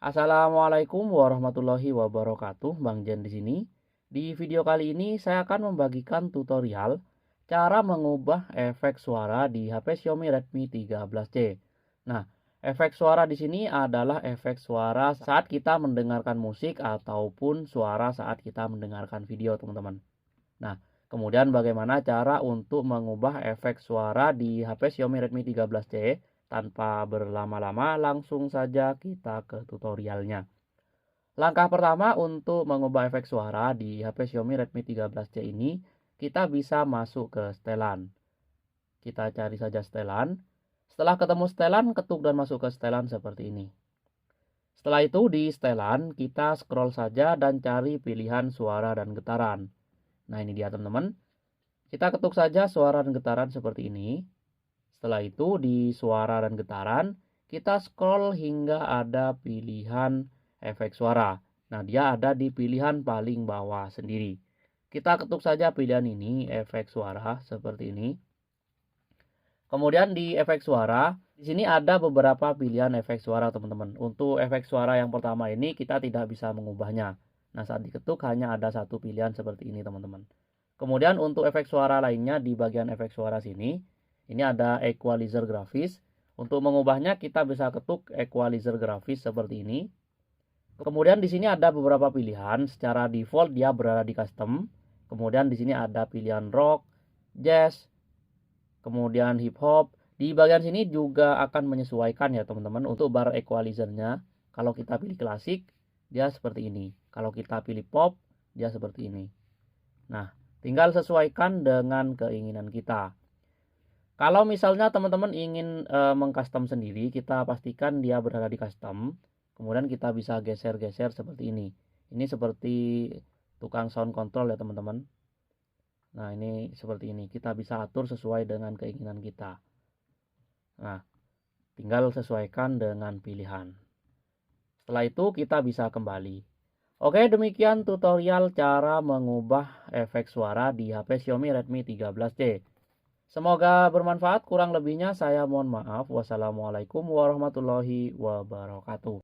Assalamualaikum warahmatullahi wabarakatuh. Bang Jen di sini. Di video kali ini saya akan membagikan tutorial cara mengubah efek suara di HP Xiaomi Redmi 13C. Nah, efek suara di sini adalah efek suara saat kita mendengarkan musik ataupun suara saat kita mendengarkan video, teman-teman. Nah, kemudian bagaimana cara untuk mengubah efek suara di HP Xiaomi Redmi 13C? Tanpa berlama-lama, langsung saja kita ke tutorialnya. Langkah pertama untuk mengubah efek suara di HP Xiaomi Redmi 13C ini, kita bisa masuk ke setelan. Kita cari saja setelan. Setelah ketemu setelan, ketuk dan masuk ke setelan seperti ini. Setelah itu di setelan, kita scroll saja dan cari pilihan suara dan getaran. Nah, ini dia teman-teman. Kita ketuk saja suara dan getaran seperti ini. Setelah itu di suara dan getaran, kita scroll hingga ada pilihan efek suara. Nah, dia ada di pilihan paling bawah sendiri. Kita ketuk saja pilihan ini, efek suara seperti ini. Kemudian di efek suara, di sini ada beberapa pilihan efek suara, teman-teman. Untuk efek suara yang pertama ini kita tidak bisa mengubahnya. Nah, saat diketuk hanya ada satu pilihan seperti ini, teman-teman. Kemudian untuk efek suara lainnya di bagian efek suara sini, ini ada equalizer grafis. Untuk mengubahnya kita bisa ketuk equalizer grafis seperti ini. Kemudian di sini ada beberapa pilihan. Secara default dia berada di custom. Kemudian di sini ada pilihan rock, jazz, kemudian hip hop. Di bagian sini juga akan menyesuaikan ya teman-teman untuk bar equalizernya. Kalau kita pilih klasik, dia seperti ini. Kalau kita pilih pop, dia seperti ini. Nah, tinggal sesuaikan dengan keinginan kita. Kalau misalnya teman-teman ingin mengcustom sendiri, kita pastikan dia berada di custom. Kemudian kita bisa geser-geser seperti ini. Ini seperti tukang sound control ya teman-teman. Nah, ini seperti ini. Kita bisa atur sesuai dengan keinginan kita. Nah, tinggal sesuaikan dengan pilihan. Setelah itu kita bisa kembali. Oke, demikian tutorial cara mengubah efek suara di HP Xiaomi Redmi 13C. Semoga bermanfaat, kurang lebihnya saya mohon maaf. Wassalamualaikum warahmatullahi wabarakatuh.